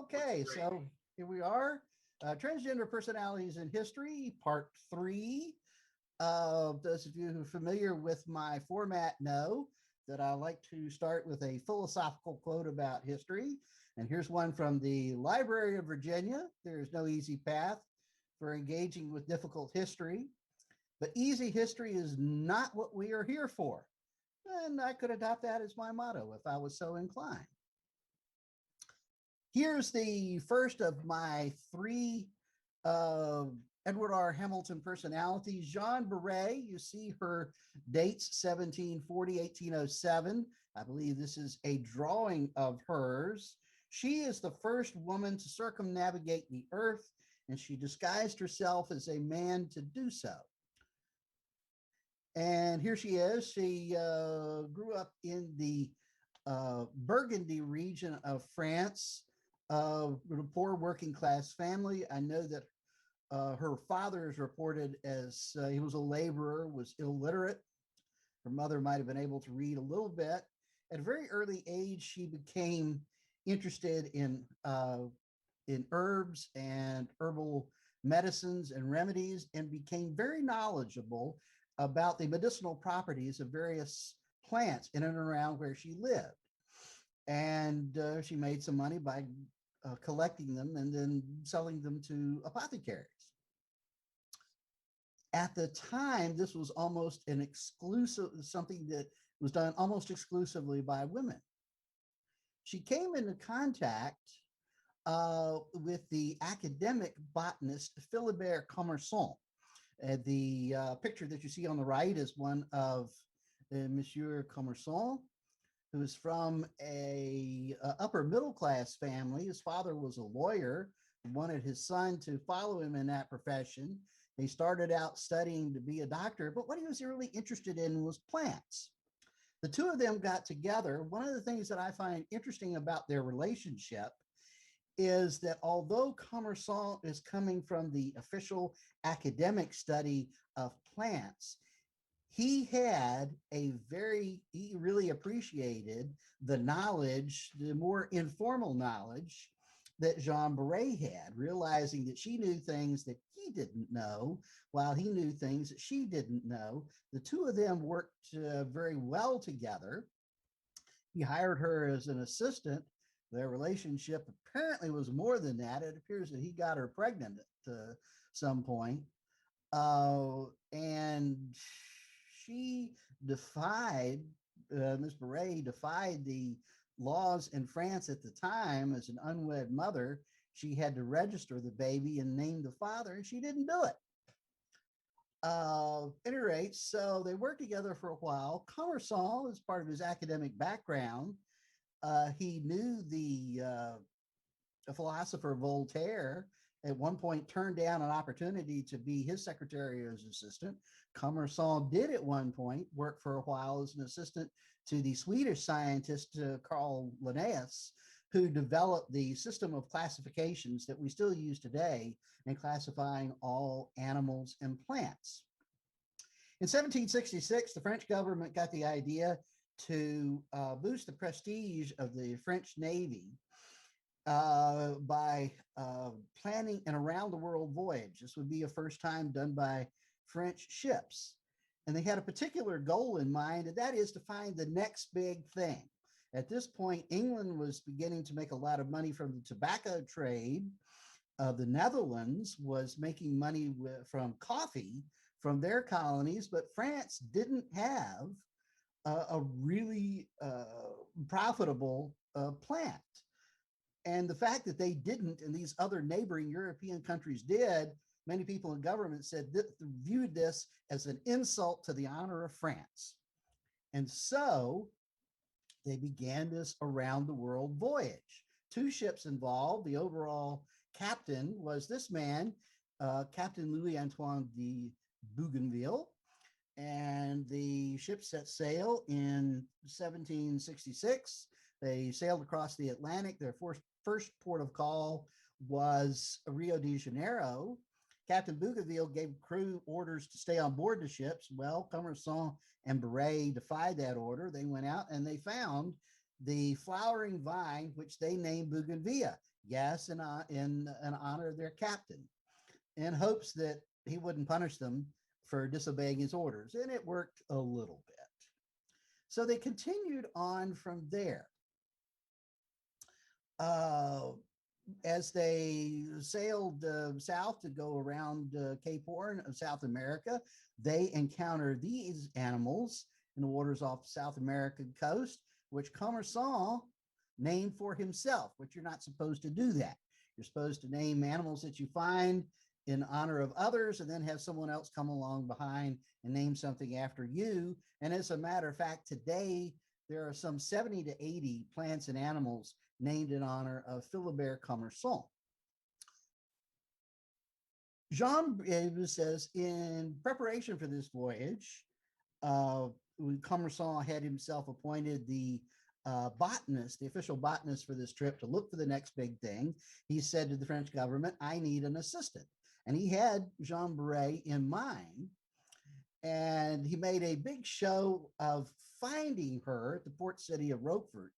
Okay, so here we are. Transgender Personalities in History, Part 3. Those of you who are familiar with my format know that I like to start with a philosophical quote about history. And here's one from the Library of Virginia. There is no easy path for engaging with difficult history, but easy history is not what we are here for. And I could adopt that as my motto if I was so inclined. Here's the first of my three Edward R. Hamilton personalities. Jeanne Beret, you see her dates 1740, 1807. I believe this is a drawing of hers. She is the first woman to circumnavigate the earth, and she disguised herself as a man to do so. And here she is. She grew up in the Burgundy region of France, with a poor working class family. I know that her father is reported as he was a laborer, was illiterate. Her mother might have been able to read a little bit. At a very early age, she became interested in herbs and herbal medicines and remedies, and became very knowledgeable about the medicinal properties of various plants in and around where she lived. And she made some money by collecting them and then selling them to apothecaries. At the time, this was almost an exclusive, something that was done almost exclusively by women. She came into contact with the academic botanist Philibert Commerson. The picture that you see on the right is one of Monsieur Commerson, who is from a upper middle class family. His father was a lawyer, wanted his son to follow him in that profession. He started out studying to be a doctor, but what he was really interested in was plants. The two of them got together. One of the things that I find interesting about their relationship is that although Commerson is coming from the official academic study of plants, he really appreciated the knowledge, the more informal knowledge that Jeanne Beret had, realizing that she knew things that he didn't know, while he knew things that she didn't know. The two of them worked very well together. He hired her as an assistant. Their relationship apparently was more than that. It appears that he got her pregnant at some point. And she defied, Ms. Beret defied the laws in France at the time. As an unwed mother, she had to register the baby and name the father, and she didn't do it. At any rate, so they worked together for a while. Commerson, as part of his academic background, he knew the philosopher Voltaire. At one point turned down an opportunity to be his secretary as assistant. Commerson did at one point work for a while as an assistant to the Swedish scientist Carl Linnaeus, who developed the system of classifications that we still use today in classifying all animals and plants. In 1766, the French government got the idea to boost the prestige of the French Navy by planning an around-the-world voyage. This would be a first time done by French ships. And they had a particular goal in mind, and that is to find the next big thing. At this point, England was beginning to make a lot of money from the tobacco trade. The Netherlands was making money from coffee from their colonies, but France didn't have a really profitable plant. And the fact that they didn't and these other neighboring European countries did, many people in government said that viewed this as an insult to the honor of France. And so they began this around the world voyage. Two ships involved. The overall captain was this man, Captain Louis-Antoine de Bougainville. And the ship set sail in 1766. They sailed across the Atlantic. Their first port of call was Rio de Janeiro. Captain Bougainville gave crew orders to stay on board the ships. Well, Commerson and Beret defied that order. They went out and they found the flowering vine, which they named Bougainvillea. Yes, in honor of their captain, in hopes that he wouldn't punish them for disobeying his orders. And it worked a little bit. So they continued on from there. Uh, as they sailed south to go around Cape Horn of South America, they encountered these animals in the waters off the South American coast, which Commerson named for himself, but you're not supposed to do that. You're supposed to name animals that you find in honor of others and then have someone else come along behind and name something after you. And as a matter of fact, today there are some 70 to 80 plants and animals named in honor of Philibert Commerson. Jean says, in preparation for this voyage, when Commerson had himself appointed the botanist, the official botanist for this trip, to look for the next big thing, he said to the French government, I need an assistant. And he had Jean Beret in mind. And he made a big show of finding her at the port city of Roquefort.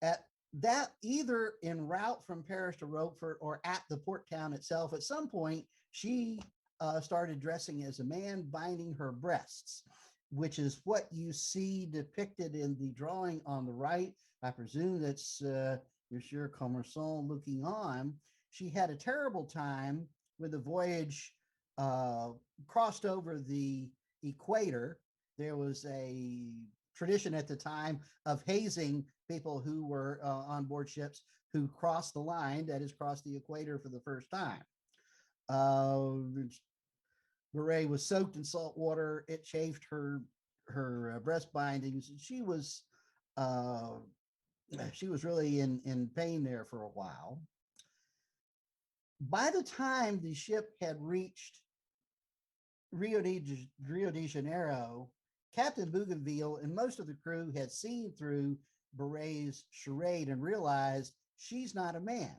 At that, either en route from Paris to Roquefort or at the port town itself, at some point, she started dressing as a man, binding her breasts, which is what you see depicted in the drawing on the right. I presume that's Monsieur Commerson looking on. She had a terrible time when the voyage crossed over the equator. There was a tradition at the time of hazing people who were on board ships who crossed the line, that is, crossed the equator for the first time. Beret was soaked in salt water. It chafed her breast bindings. She was really in pain there for a while. By the time the ship had reached Rio de Janeiro, Captain Bougainville and most of the crew had seen through Beret's charade and realized she's not a man.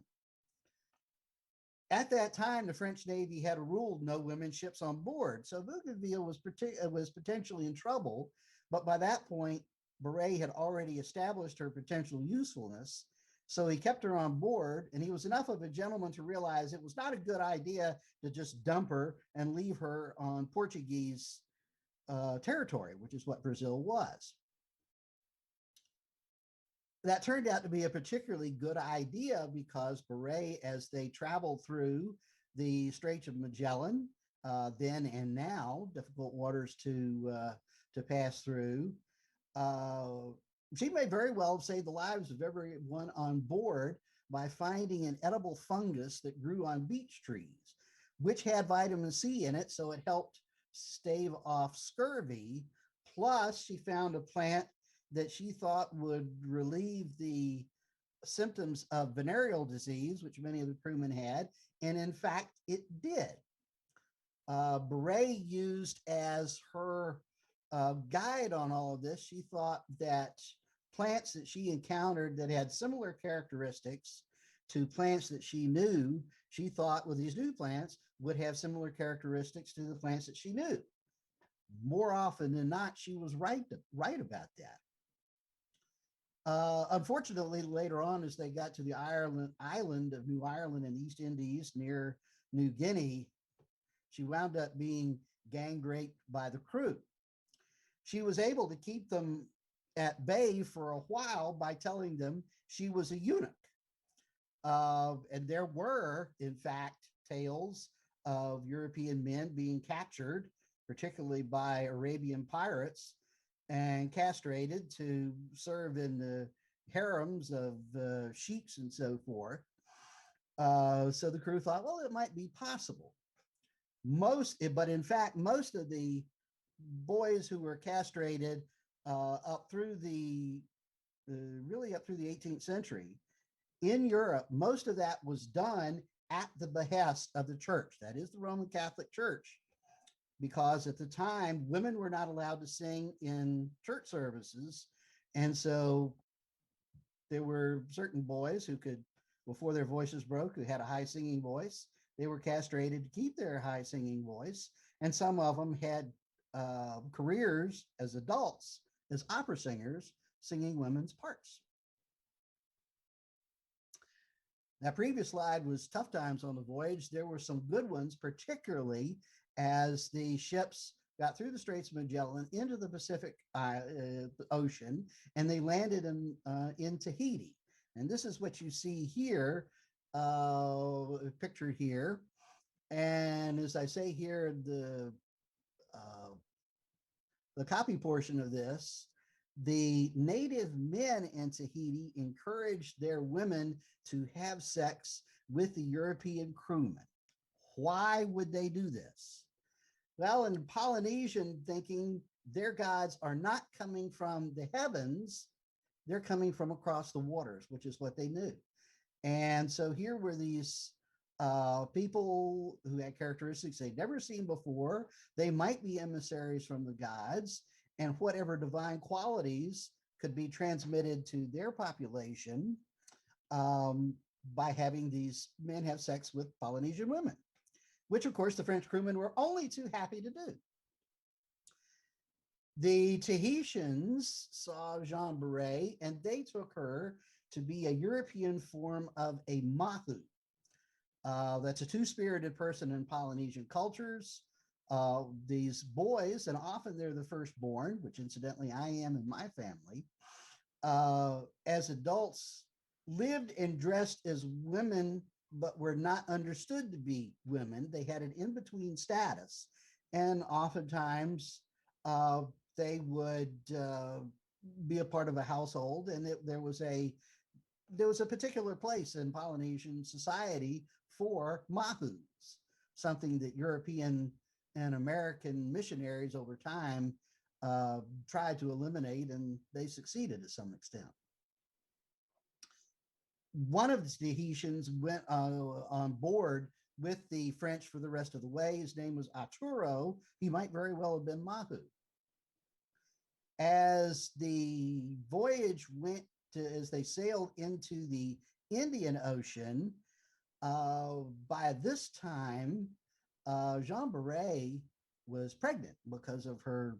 At that time, the French Navy had ruled no women ships on board, so Bougainville was potentially in trouble. But by that point, Beret had already established her potential usefulness, so he kept her on board, and he was enough of a gentleman to realize it was not a good idea to just dump her and leave her on Portuguese territory, which is what Brazil was. That turned out to be a particularly good idea because Beret, as they traveled through the Straits of Magellan, then and now, difficult waters to pass through, she may very well save the lives of everyone on board by finding an edible fungus that grew on beech trees, which had vitamin C in it, so it helped stave off scurvy. Plus, she found a plant that she thought would relieve the symptoms of venereal disease, which many of the crewmen had, and in fact, it did. Beret used as her guide on all of this. She thought that plants that she encountered that had similar characteristics to plants that she knew, she thought with these new plants would have similar characteristics to the plants that she knew. More often than not, she was right about that. Unfortunately, later on, as they got to the island of New Ireland in East Indies near New Guinea, she wound up being gang raped by the crew. She was able to keep them at bay for a while by telling them she was a eunuch. And there were, in fact, tales of European men being captured, particularly by Arabian pirates, and castrated to serve in the harems of sheiks and so forth. So the crew thought, well, it might be possible. But in fact, most of the boys who were castrated up through the 18th century in Europe, most of that was done at the behest of the church. That is the Roman Catholic Church, because at the time, women were not allowed to sing in church services. And so there were certain boys who could, before their voices broke, who had a high singing voice. They were castrated to keep their high singing voice. And some of them had careers as adults as opera singers, singing women's parts. That previous slide was tough times on the voyage. There were some good ones, particularly as the ships got through the Straits of Magellan into the Pacific Ocean, and they landed in Tahiti. And this is what you see here, pictured here. And as I say here, uh, the copy portion of this, the native men in Tahiti encouraged their women to have sex with the European crewmen. Why would they do this? Well, in Polynesian thinking, their gods are not coming from the heavens, they're coming from across the waters, which is what they knew. And so here were these people who had characteristics they'd never seen before. They might be emissaries from the gods, and whatever divine qualities could be transmitted to their population um, by having these men have sex with Polynesian women, which of course the French crewmen were only too happy to do. The Tahitians saw Jean Beret and they took her to be a European form of a mahu. That's a two-spirited person in Polynesian cultures. These boys, and often they're the firstborn, which incidentally I am in my family, as adults lived and dressed as women, but were not understood to be women. They had an in-between status. And oftentimes they would be a part of a household, and there was a particular place in Polynesian society for mahus, something that European and American missionaries over time tried to eliminate, and they succeeded to some extent. One of the Tahitians went on board with the French for the rest of the way. His name was Arturo. He might very well have been Mahu. As the voyage went as they sailed into the Indian Ocean, by this time, Jean Beret was pregnant because of her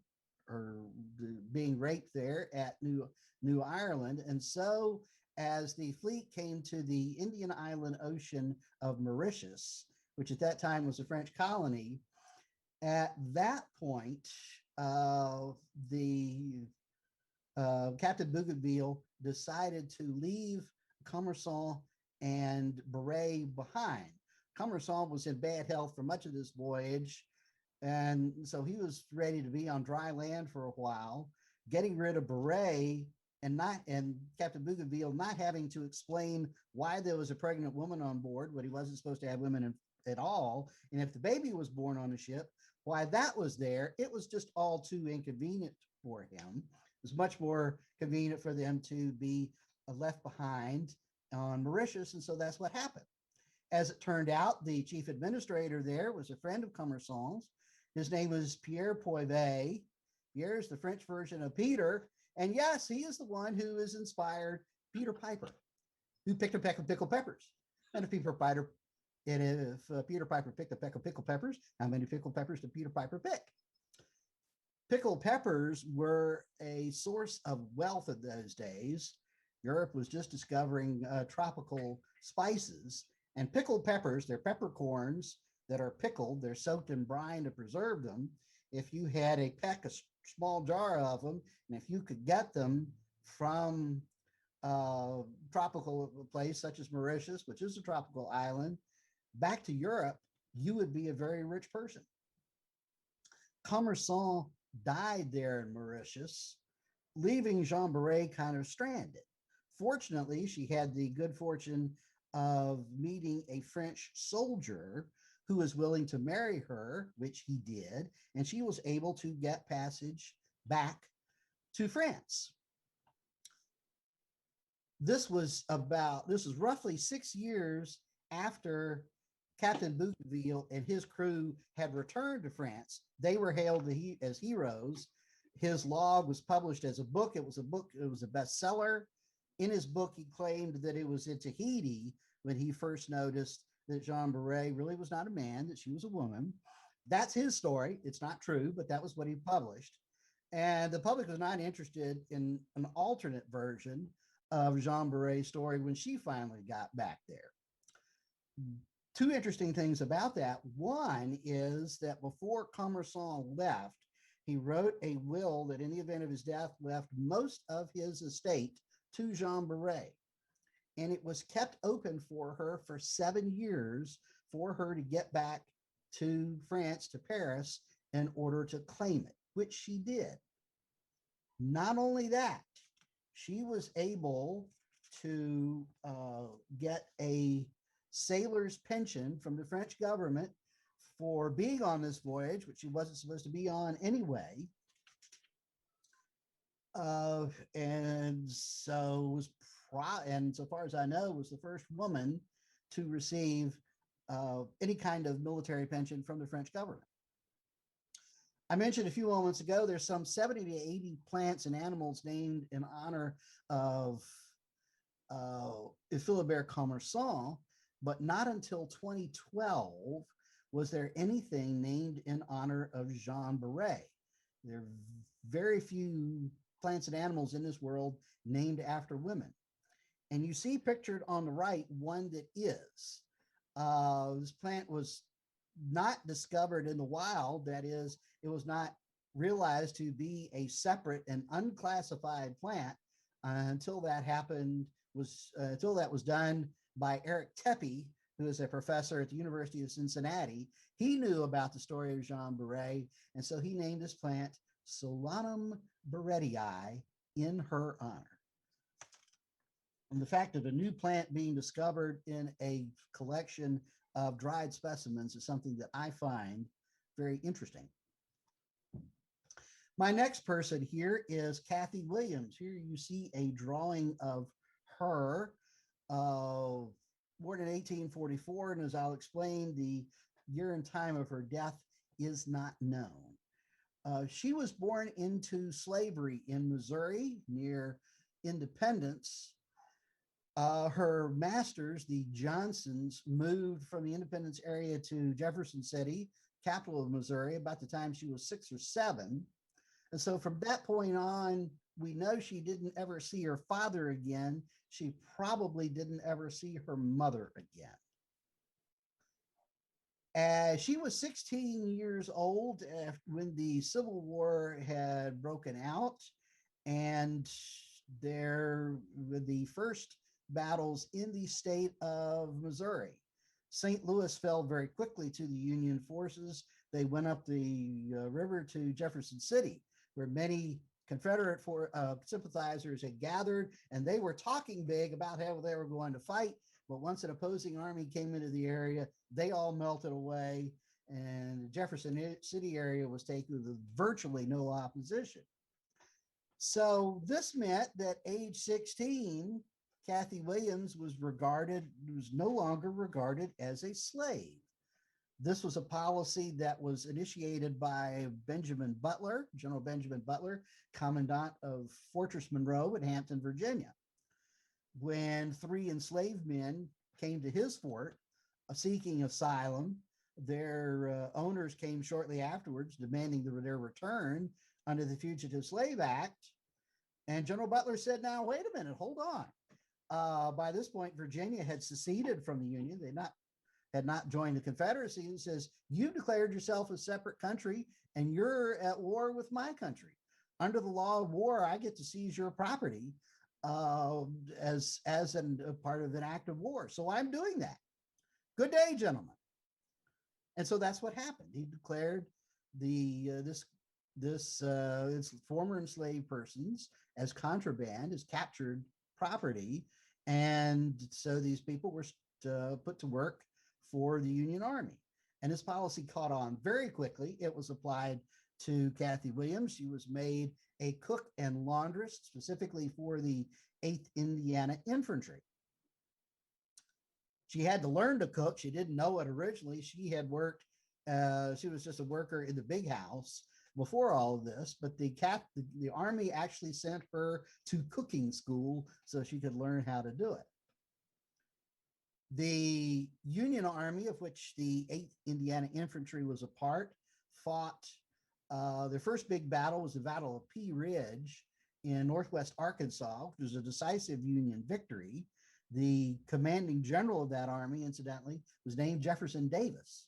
being raped there at New Ireland. And so as the fleet came to the Indian island ocean of Mauritius, which at that time was a French colony, at that point, the Captain Bougainville decided to leave Commerson and Beret behind. Commerson was in bad health for much of this voyage, and so he was ready to be on dry land for a while. Getting rid of Beret and Captain Bougainville not having to explain why there was a pregnant woman on board, when he wasn't supposed to have women at all, and if the baby was born on a ship, why that was there. It was just all too inconvenient for him. It was much more convenient for them to be left behind on Mauritius, and so that's what happened. As it turned out, the chief administrator there was a friend of Commerson's. His name was Pierre Poivet. Pierre is the French version of Peter, and yes, he is the one who has inspired Peter Piper, who picked a peck of pickled peppers. And if Peter Piper picked a peck of pickled peppers, how many pickled peppers did Peter Piper pick? Pickled peppers were a source of wealth in those days. Europe was just discovering tropical spices, and pickled peppers, they're peppercorns that are pickled, they're soaked in brine to preserve them. If you had a small jar of them, and if you could get them from a tropical place such as Mauritius, which is a tropical island, back to Europe, you would be a very rich person. Commerson died there in Mauritius, leaving Jean Beret kind of stranded. Fortunately, she had the good fortune of meeting a French soldier who was willing to marry her, which he did, and she was able to get passage back to France. This was roughly 6 years after Captain Bougainville and his crew had returned to France. They were hailed as heroes. His log was published as a book. It was a bestseller. In his book, he claimed that it was in Tahiti when he first noticed that Jean Beret really was not a man, that she was a woman. That's his story. It's not true, but that was what he published. And the public was not interested in an alternate version of Jean Beret's story when she finally got back there. Two interesting things about that. One is that before Commerson left, he wrote a will that in the event of his death left most of his estate to Jean Beret. And it was kept open for her for 7 years for her to get back to France, to Paris, in order to claim it, which she did. Not only that, she was able to get a sailor's pension from the French government for being on this voyage, which she wasn't supposed to be on anyway. And so was and so far as I know, was the first woman to receive any kind of military pension from the French government. I mentioned a few moments ago, there's some 70 to 80 plants and animals named in honor of Philibert Commerson, but not until 2012 was there anything named in honor of Jean Beret. There are very few plants and animals in this world named after women. And you see pictured on the right one that is. This plant was not discovered in the wild. That is, it was not realized to be a separate and unclassified plant until that happened, until that was done by Eric Tepe, who is a professor at the University of Cincinnati. He knew about the story of Jean Beret, and so he named this plant Solanum berettii in her honor. And the fact of a new plant being discovered in a collection of dried specimens is something that I find very interesting. My next person here is Kathy Williams. Here you see a drawing of her, born in 1844, and as I'll explain, the year and time of her death is not known. She was born into slavery in Missouri near Independence. Her masters, the Johnsons, moved from the Independence area to Jefferson City, capital of Missouri, about the time she was 6 or 7. And so from that point on, we know she didn't ever see her father again. She probably didn't ever see her mother again. As she was 16 years old when the Civil War had broken out, and there were the first battles in the state of Missouri. St. Louis fell very quickly to the Union forces. They went up the river to Jefferson City, where many Confederate sympathizers had gathered, and they were talking big about how they were going to fight. But once an opposing army came into the area, they all melted away, and the Jefferson City area was taken with virtually no opposition. So this meant that age 16, Kathy Williams was no longer regarded as a slave. This was a policy that was initiated by Benjamin Butler, General Benjamin Butler, Commandant of Fortress Monroe in Hampton, Virginia. When 3 enslaved men came to his fort seeking asylum, their owners came shortly afterwards demanding their return under the Fugitive Slave Act. And General Butler said, now, wait a minute, hold on. By this point, Virginia had seceded from the Union. They had not joined the Confederacy. He says, you declared yourself a separate country and you're at war with my country. Under the law of war, I get to seize your property as a part of an act of war. So I'm doing that. Good day, gentlemen. And so that's what happened. He declared this former enslaved persons as contraband, as captured property. And so these people were put to work for the Union Army. And this policy caught on very quickly. It was applied to Kathy Williams. She was made a cook and laundress specifically for the 8th Indiana Infantry. She had to learn to cook. She didn't know it originally. She had worked, she was just a worker in the big house before all of this, but the Army actually sent her to cooking school so she could learn how to do it. The Union Army, of which the 8th Indiana Infantry was a part, fought, their first big battle was the Battle of Pea Ridge in northwest Arkansas, which was a decisive Union victory. The commanding general of that army, incidentally, was named Jefferson Davis.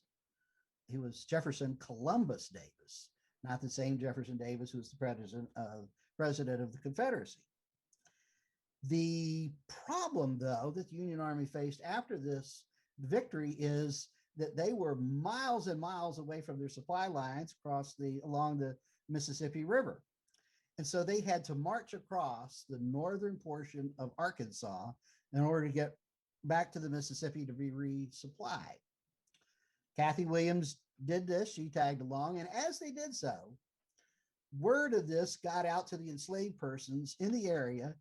He was Jefferson Columbus Davis, not the same Jefferson Davis who was the president of the Confederacy. The problem, though, that the Union Army faced after this victory is that they were miles and miles away from their supply lines along the Mississippi River. And so they had to march across the northern portion of Arkansas in order to get back to the Mississippi to be resupplied. Kathy Williams did this. She tagged along. And as they did so, word of this got out to the enslaved persons in the area.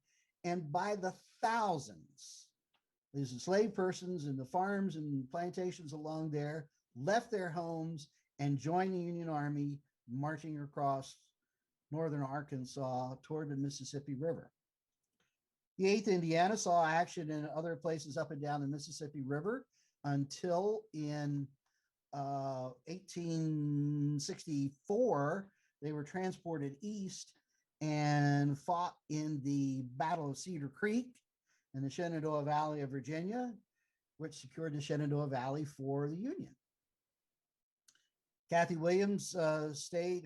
And by the thousands, these enslaved persons in the farms and plantations along there left their homes and joined the Union Army marching across northern Arkansas toward the Mississippi River. The 8th Indiana saw action in other places up and down the Mississippi River until in 1864, they were transported east and fought in the Battle of Cedar Creek in the Shenandoah Valley of Virginia, which secured the Shenandoah Valley for the Union. Kathy Williams stayed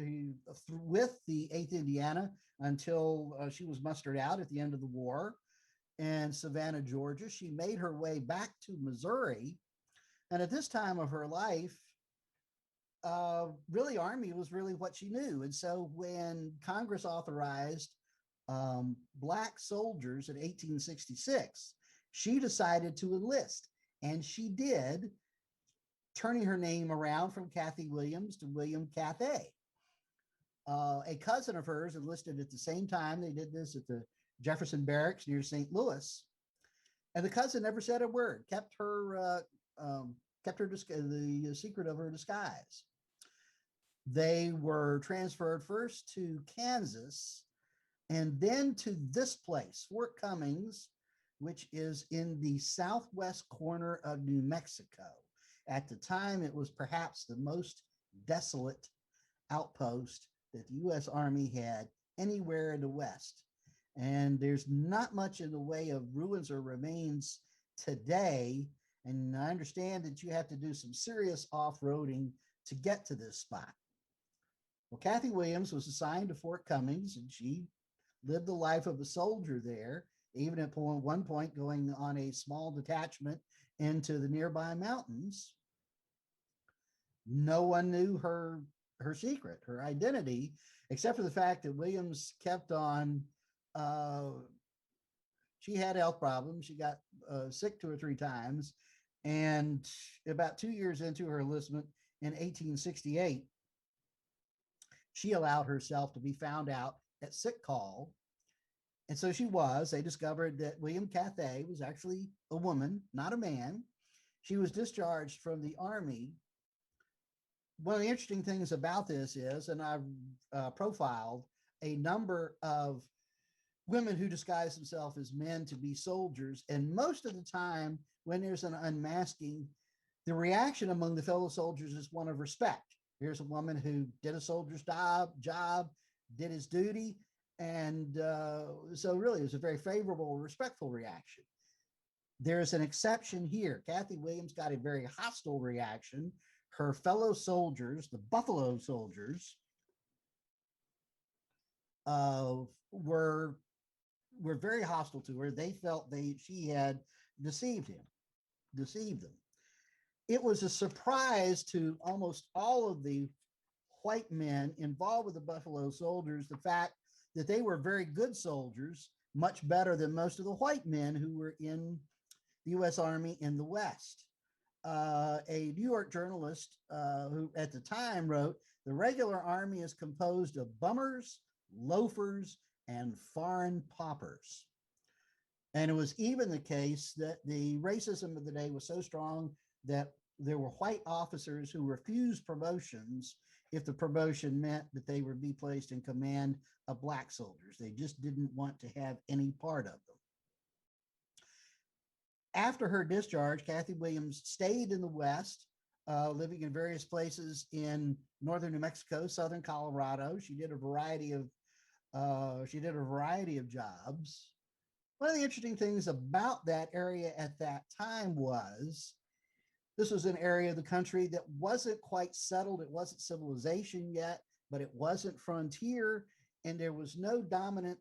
with the 8th Indiana until she was mustered out at the end of the war in Savannah, Georgia. She made her way back to Missouri. And at this time of her life, really Army was really what she knew. And so when Congress authorized Black soldiers in 1866, she decided to enlist. And she did, turning her name around from Kathy Williams to William Cathay. A cousin of hers enlisted at the same time. They did this at the Jefferson Barracks near St. Louis. And the cousin never said a word, kept the secret of her disguise. They were transferred first to Kansas and then to this place, Fort Cummings, which is in the southwest corner of New Mexico. At the time, it was perhaps the most desolate outpost that the U.S. Army had anywhere in the West. And there's not much in the way of ruins or remains today. And I understand that you have to do some serious off-roading to get to this spot. Well, Kathy Williams was assigned to Fort Cummings, and she lived the life of a soldier there, even at one point going on a small detachment into the nearby mountains. No one knew her secret, her identity, except for the fact that Williams kept on. She had health problems. She got sick 2 or 3 times. And about 2 years into her enlistment in 1868, she allowed herself to be found out at sick call. And so they discovered that William Cathay was actually a woman, not a man. She was discharged from the Army. One of the interesting things about this is, and I've profiled a number of women who disguise themselves as men to be soldiers. And most of the time, when there's an unmasking, the reaction among the fellow soldiers is one of respect. Here's a woman who did a soldier's job, did his duty. And so really it was a very favorable, respectful reaction. There's an exception here. Kathy Williams got a very hostile reaction. Her fellow soldiers, the Buffalo soldiers, were very hostile to her. They felt she had deceived them. It was a surprise to almost all of the white men involved with the Buffalo soldiers, the fact that they were very good soldiers, much better than most of the white men who were in the U.S. Army in the West. A New York journalist who at the time wrote, "The regular army is composed of bummers, loafers, and foreign paupers." And it was even the case that the racism of the day was so strong that there were white officers who refused promotions if the promotion meant that they would be placed in command of Black soldiers. They just didn't want to have any part of them. After her discharge, Kathy Williams stayed in the West, living in various places in northern New Mexico, southern Colorado. She did a variety of jobs. One of the interesting things about that area at that time was this was an area of the country that wasn't quite settled. It wasn't civilization yet, but it wasn't frontier, and there was no dominant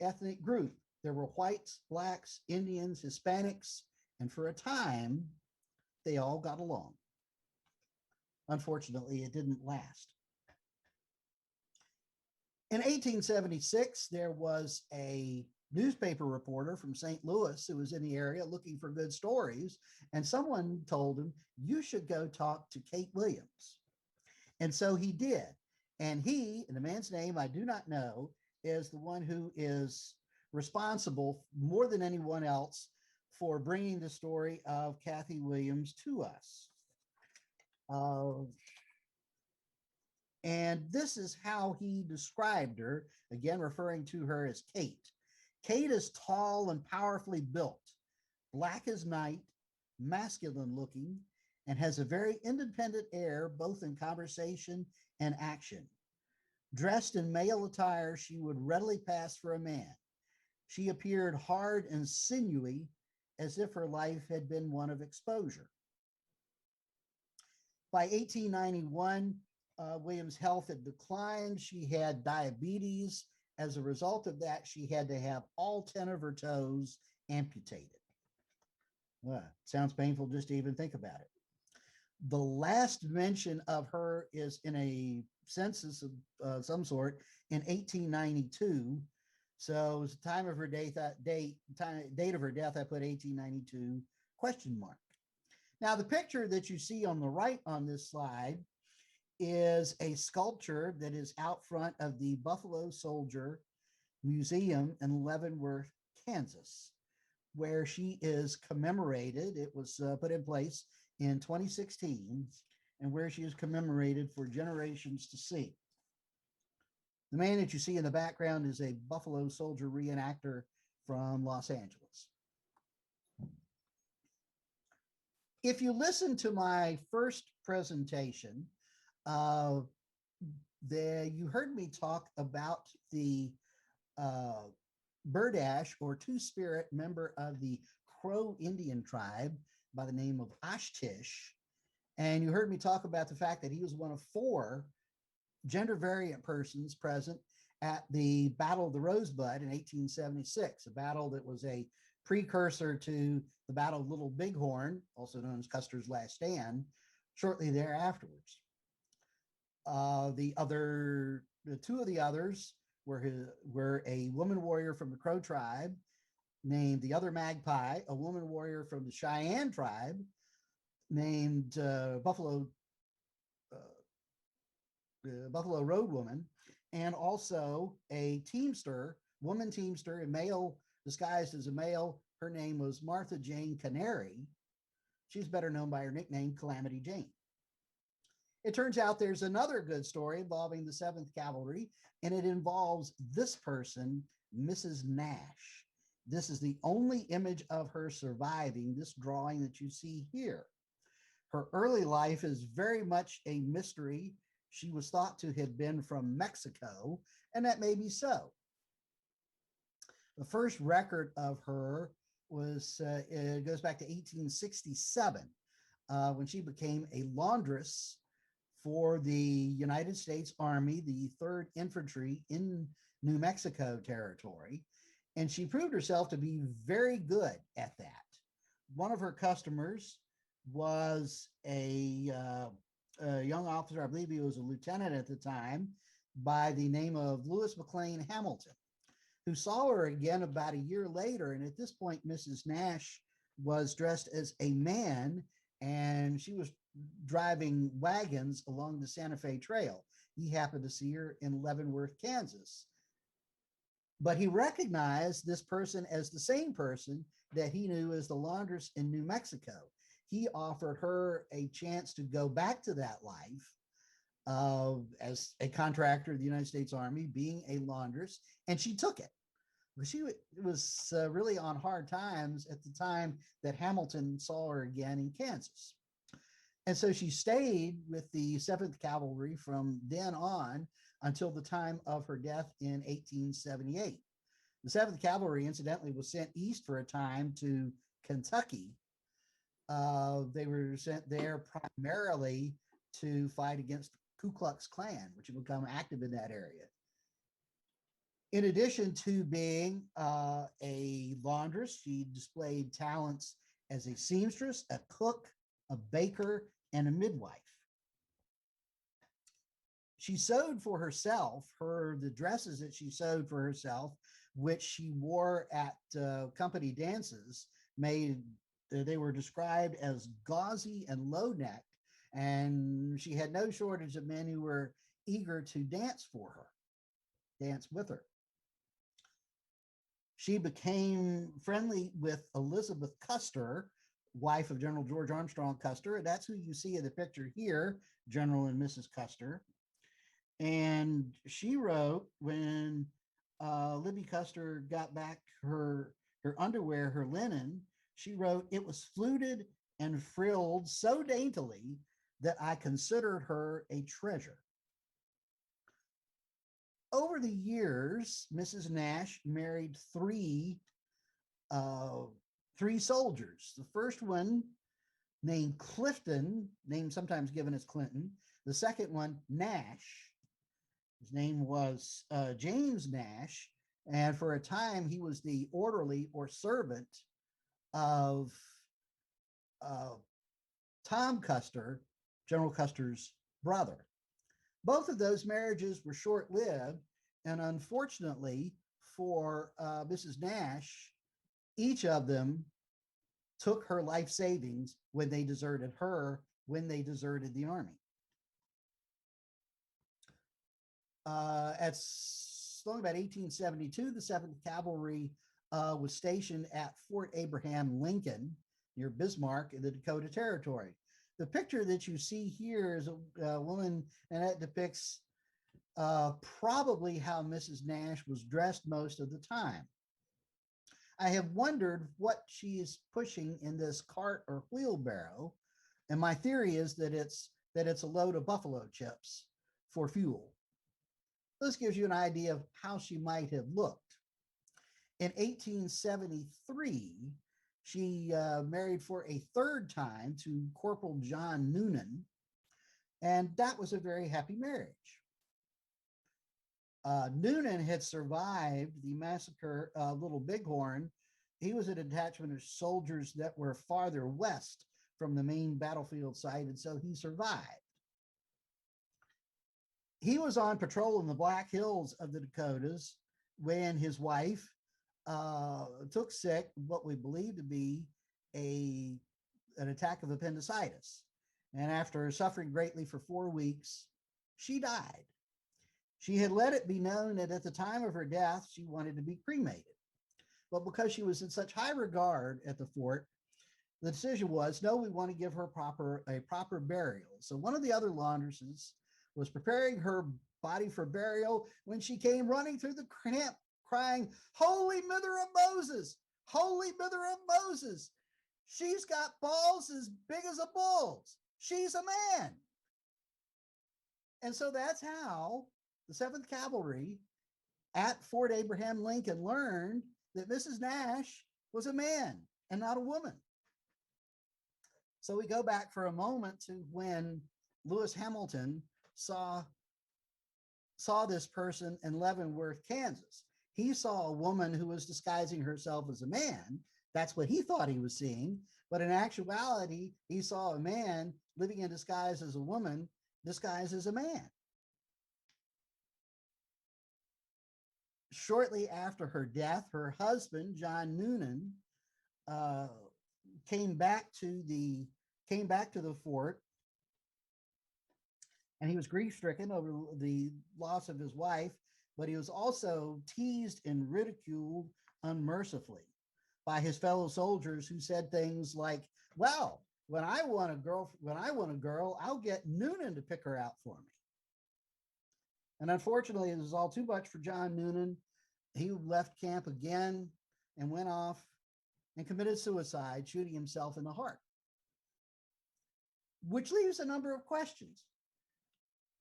ethnic group. There were whites, blacks, Indians, Hispanics, and for a time, they all got along. Unfortunately, it didn't last. In 1876, there was a newspaper reporter from St. Louis who was in the area looking for good stories, and someone told him, "You should go talk to Kate Williams." And so he did. And he, and the man's name I do not know, is the one who is responsible more than anyone else for bringing the story of Kathy Williams to us. And this is how he described her, again, referring to her as Kate. Kate is tall and powerfully built, black as night, masculine looking, and has a very independent air, both in conversation and action. Dressed in male attire, she would readily pass for a man. She appeared hard and sinewy, as if her life had been one of exposure. By 1891, Williams' health had declined. She had diabetes. As a result of that, she had to have all 10 of her toes amputated. Sounds painful just to even think about it. The last mention of her is in a census of some sort in 1892. So it was the time of her date of her death, I put 1892 question mark. Now, the picture that you see on the right on this slide is a sculpture that is out front of the Buffalo Soldier Museum in Leavenworth, Kansas, where she is commemorated. It was put in place in 2016, and where she is commemorated for generations to see. The man that you see in the background is a Buffalo Soldier reenactor from Los Angeles. If you listen to my first presentation, you heard me talk about the Birdash or Two-Spirit member of the Crow Indian tribe by the name of Ashtish. And you heard me talk about the fact that he was one of 4 gender variant persons present at the Battle of the Rosebud in 1876, a battle that was a precursor to the Battle of Little Bighorn, also known as Custer's Last Stand, shortly thereafterwards. The 2 of the others were a woman warrior from the Crow tribe named the Other Magpie, a woman warrior from the Cheyenne tribe named Buffalo Road Woman, and also a teamster, woman teamster, a male disguised as a male. Her name was Martha Jane Canary. She's better known by her nickname, Calamity Jane. It turns out there's another good story involving the 7th Cavalry, and it involves this person, Mrs. Nash. This is the only image of her surviving, this drawing that you see here. Her early life is very much a mystery. She was thought to have been from Mexico, and that may be so. The first record of her was, it goes back to 1867, when she became a laundress for the United States Army, the 3rd Infantry in New Mexico territory. And she proved herself to be very good at that. One of her customers was a young officer, I believe he was a lieutenant at the time, by the name of Lewis McLean Hamilton, who saw her again about a year later. And at this point, Mrs. Nash was dressed as a man, and she was driving wagons along the Santa Fe Trail. He happened to see her in Leavenworth, Kansas. But he recognized this person as the same person that he knew as the laundress in New Mexico. He offered her a chance to go back to that life as a contractor of the United States Army, being a laundress, and she took it. She was really on hard times at the time that Hamilton saw her again in Kansas. And so she stayed with the 7th Cavalry from then on until the time of her death in 1878. The 7th Cavalry, incidentally, was sent east for a time to Kentucky. They were sent there primarily to fight against Ku Klux Klan, which had become active in that area. In addition to being a laundress, she displayed talents as a seamstress, a cook, a baker, and a midwife. She sewed for herself. The dresses that she sewed for herself, which she wore at company dances, they were described as gauzy and low-necked, and she had no shortage of men who were eager to dance for her, dance with her. She became friendly with Elizabeth Custer, wife of General George Armstrong Custer, and that's who you see in the picture here, General and Mrs. Custer. And she wrote, when Libby Custer got back her underwear, her linen, she wrote, "It was fluted and frilled so daintily that I considered her a treasure." Over the years, Mrs. Nash married three soldiers. The first one, named Clifton, name sometimes given as Clinton. The second one, Nash. His name was James Nash, and for a time he was the orderly or servant of Tom Custer, General Custer's brother. Both of those marriages were short-lived, and unfortunately for Mrs. Nash, each of them took her life savings when they deserted her, when they deserted the Army. At only about 1872, the 7th Cavalry was stationed at Fort Abraham Lincoln near Bismarck in the Dakota Territory. The picture that you see here is a woman, and that depicts probably how Mrs. Nash was dressed most of the time. I have wondered what she is pushing in this cart or wheelbarrow, and my theory is that it's a load of buffalo chips for fuel. This gives you an idea of how she might have looked. In 1873, she married for a third time to Corporal John Noonan, and that was a very happy marriage. Noonan had survived the massacre of Little Bighorn. He was a detachment of soldiers that were farther west from the main battlefield site, and so he survived. He was on patrol in the Black Hills of the Dakotas when his wife took sick, what we believe to be an attack of appendicitis. And after suffering greatly for 4 weeks, she died. She had let it be known that at the time of her death, she wanted to be cremated. But because she was in such high regard at the fort, the decision was, no, we want to give her a proper burial. So one of the other laundresses was preparing her body for burial when she came running through the camp crying, "Holy Mother of Moses, Holy Mother of Moses, she's got balls as big as a bull's. She's a man." And so that's how the 7th Cavalry at Fort Abraham Lincoln learned that Mrs. Nash was a man and not a woman. So we go back for a moment to when Lewis Hamilton saw this person in Leavenworth, Kansas. He saw a woman who was disguising herself as a man. That's what he thought he was seeing. But in actuality, he saw a man living in disguise as a woman, disguised as a man. Shortly after her death, her husband, John Noonan, came back to the fort, and he was grief-stricken over the loss of his wife, but he was also teased and ridiculed unmercifully by his fellow soldiers, who said things like, "Well, when I want a girl, I'll get Noonan to pick her out for me." And unfortunately, it was all too much for John Noonan. He left camp again and went off and committed suicide, shooting himself in the heart. Which leaves a number of questions.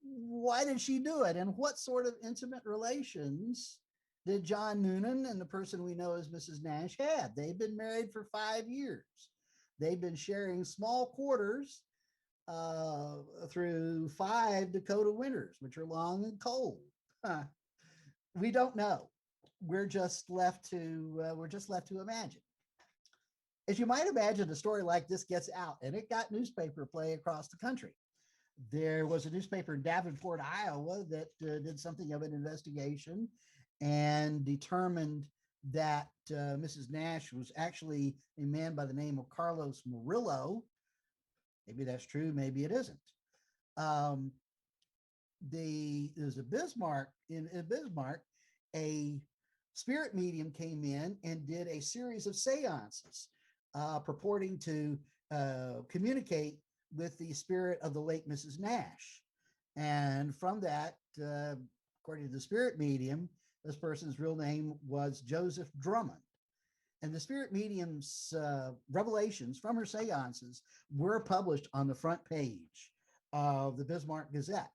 Why did she do it? And what sort of intimate relations did John Noonan and the person we know as Mrs. Nash have. They've been married for 5 years. They've been sharing small quarters through 5 Dakota winters, which are long and cold. Huh. We don't know. We're just left to imagine. As you might imagine, a story like this gets out, and it got newspaper play across the country. There was a newspaper in Davenport, Iowa, that did something of an investigation and determined that Mrs. Nash was actually a man by the name of Carlos Murillo. Maybe that's true, maybe it isn't. Um, there's a Bismarck, a spirit medium came in and did a series of seances purporting to communicate with the spirit of the late Mrs. Nash. And from that, according to the spirit medium, this person's real name was Joseph Drummond. And the spirit medium's revelations from her seances were published on the front page of the Bismarck Gazette.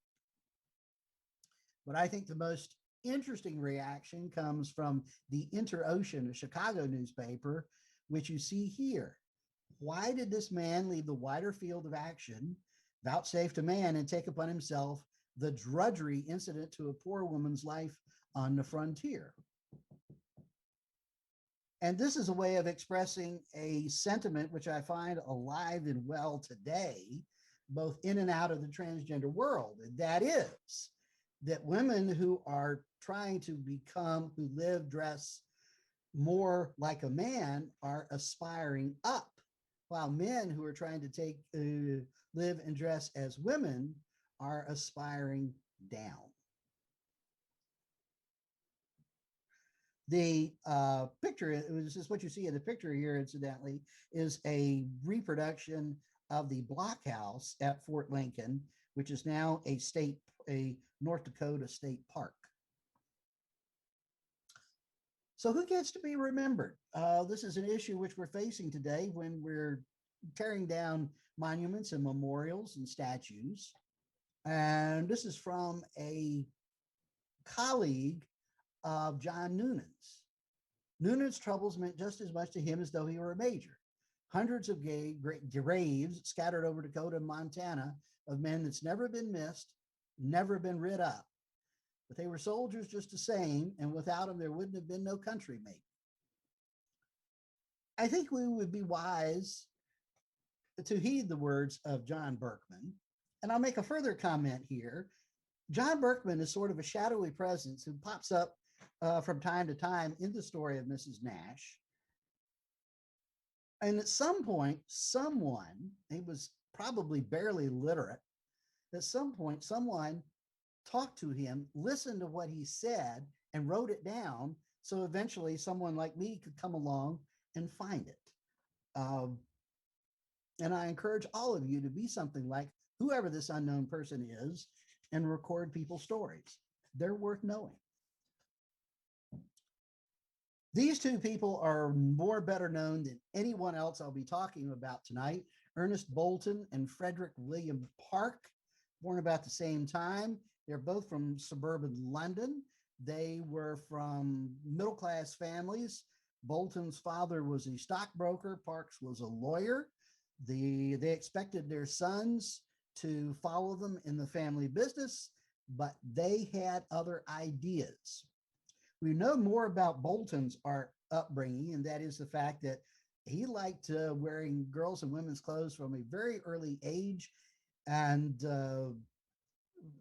But I think the most interesting reaction comes from the Inter-Ocean, a Chicago newspaper, which you see here. Why did this man leave the wider field of action, vouchsafed to man, and take upon himself the drudgery incident to a poor woman's life on the frontier? And this is a way of expressing a sentiment which I find alive and well today, both in and out of the transgender world. And that is that women who are trying to who live, dress more like a man are aspiring up, while men who are trying to live and dress as women are aspiring down. The picture, it was just what you see in the picture here, incidentally, is a reproduction of the blockhouse at Fort Lincoln, which is now a North Dakota state park. So who gets to be remembered? This is an issue which we're facing today when we're tearing down monuments and memorials and statues. And this is from a colleague of John Noonan's. Noonan's troubles meant just as much to him as though he were a major. Hundreds of graves scattered over Dakota and Montana of men that's never been missed, never been rid up. But they were soldiers just the same, and without them, there wouldn't have been no country made. I think we would be wise to heed the words of John Berkman. And I'll make a further comment here. John Berkman is sort of a shadowy presence who pops up from time to time in the story of Mrs. Nash. And at some point, someone, he was probably barely literate, at some point, someone talked to him, listened to what he said, and wrote it down. So eventually someone like me could come along and find it. And I encourage all of you to be something like whoever this unknown person is and record people's stories. They're worth knowing. These two people are more better known than anyone else I'll be talking about tonight. Ernest Bolton and Frederick William Park, born about the same time. They're both from suburban London. They were from middle-class families. Bolton's father was a stockbroker. Parks was a lawyer. They expected their sons to follow them in the family business, but they had other ideas. We know more about Bolton's upbringing, and that is the fact that he liked wearing girls' and women's clothes from a very early age, and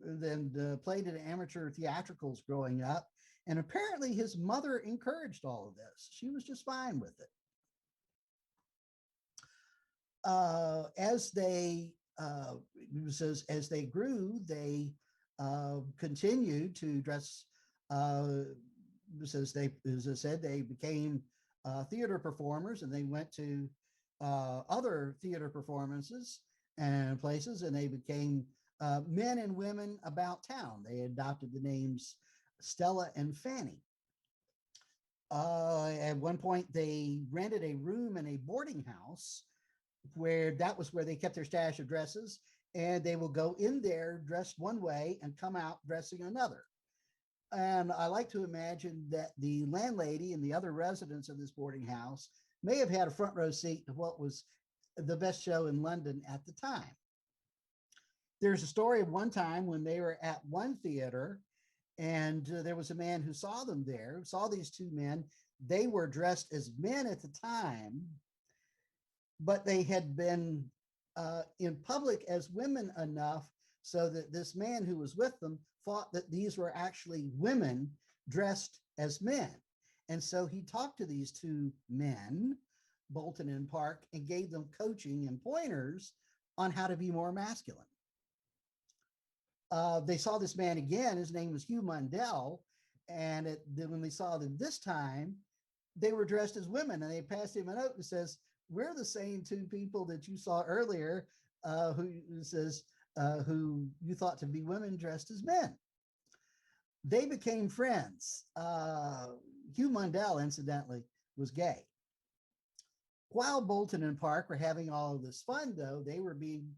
then played in amateur theatricals growing up. And apparently his mother encouraged all of this. She was just fine with it. As they grew, they continued to dress. As I said, they became theater performers, and they went to other theater performances and places, and they became men and women about town. They adopted the names Stella and Fanny. At one point, they rented a room in a boarding house that was where they kept their stash of dresses, and they will go in there dressed one way and come out dressing another. And I like to imagine that the landlady and the other residents of this boarding house may have had a front row seat to what was the best show in London at the time. There's a story of one time when they were at one theater, and there was a man who saw them there, saw these two men. They were dressed as men at the time, but they had been in public as women enough so that this man who was with them thought that these were actually women dressed as men. And so he talked to these two men, Bolton and Park, and gave them coaching and pointers on how to be more masculine. They saw this man again. His name was Hugh Mundell. And when they saw them this time, they were dressed as women, and they passed him a note that says, "We're the same two people that you saw earlier, who says, who you thought to be women dressed as men." They became friends. Hugh Mundell, incidentally, was gay. While Bolton and Park were having all of this fun, though, they were being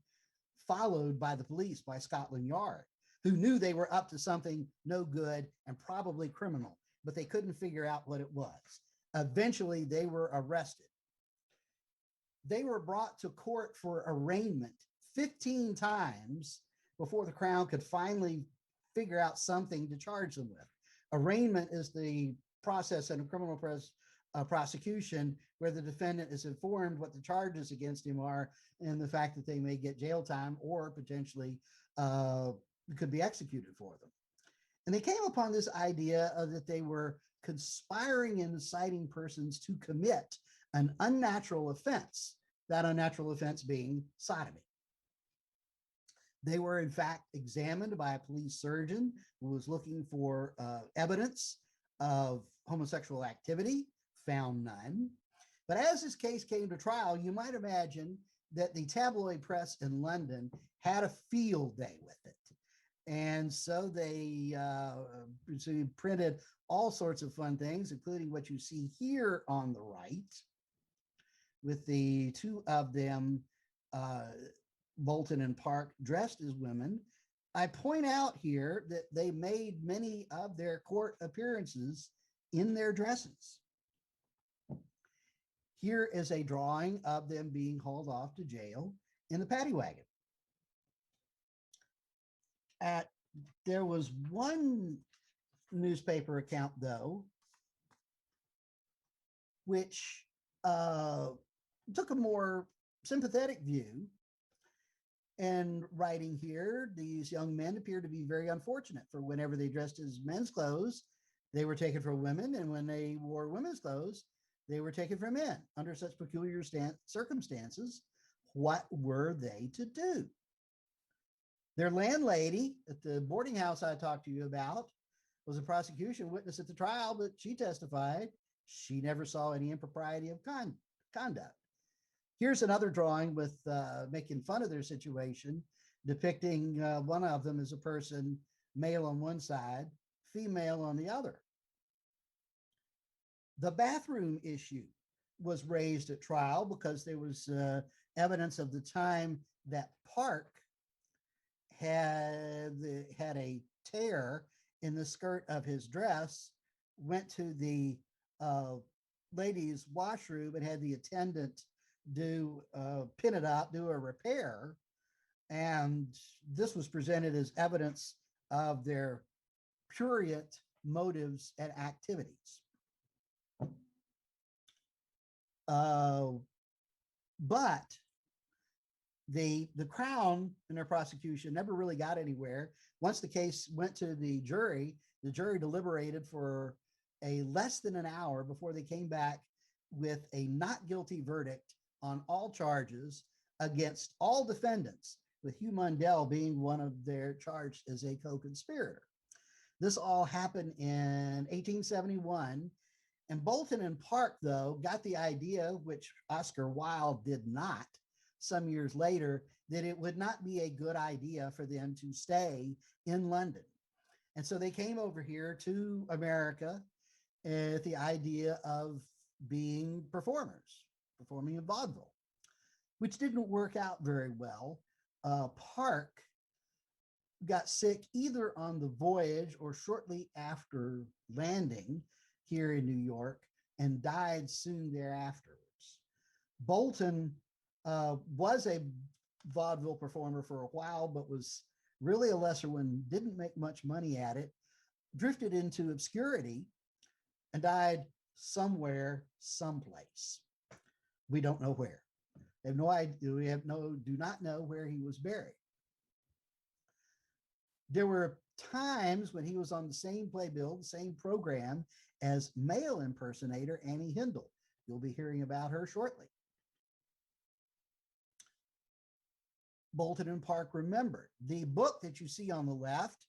followed by the police, by Scotland Yard, who knew they were up to something no good and probably criminal, but they couldn't figure out what it was. Eventually, they were arrested. They were brought to court for arraignment 15 times before the Crown could finally figure out something to charge them with. Arraignment is the process in a criminal prosecution where the defendant is informed what the charges against him are and the fact that they may get jail time or potentially could be executed for them. And they came upon this idea that they were conspiring and inciting persons to commit an unnatural offense, that unnatural offense being sodomy. They were, in fact, examined by a police surgeon who was looking for evidence of homosexual activity, found none. But as this case came to trial, you might imagine that the tabloid press in London had a field day with it. And so they printed all sorts of fun things, including what you see here on the right, with the two of them, Bolton and Park, dressed as women. I point out here that they made many of their court appearances in their dresses. Here is a drawing of them being hauled off to jail in the paddy wagon. There was one newspaper account, though, which took a more sympathetic view. And writing here, these young men appear to be very unfortunate, for whenever they dressed as men's clothes, they were taken for women, and when they wore women's clothes, they were taken for men. Under such peculiar circumstances, what were they to do? Their landlady at the boarding house I talked to you about was a prosecution witness at the trial, but she testified she never saw any impropriety of conduct. Here's another drawing with making fun of their situation, depicting one of them as a person, male on one side, female on the other. The bathroom issue was raised at trial because there was evidence of the time that Park had a tear in the skirt of his dress, went to the ladies' washroom and had the attendant pin it up, do a repair. And this was presented as evidence of their prurient motives and activities. But the Crown in their prosecution never really got anywhere. Once the case went to the jury deliberated for a less than an hour before they came back with a not guilty verdict on all charges against all defendants, with Hugh Mundell being one of their charged as a co-conspirator. This all happened in 1871. And Bolton and Park, though, got the idea, which Oscar Wilde did not, some years later, that it would not be a good idea for them to stay in London. And so they came over here to America with the idea of being performers, performing in vaudeville, which didn't work out very well. Park got sick either on the voyage or shortly after landing here in New York and died soon thereafter. Bolton was a vaudeville performer for a while, but was really a lesser one, didn't make much money at it, drifted into obscurity, and died somewhere, someplace. We don't know where. We have no idea. Do not know where he was buried. There were times when he was on the same playbill, the same program as male impersonator Annie Hindle. You'll be hearing about her shortly. Bolton and Park Remembered. The book that you see on the left,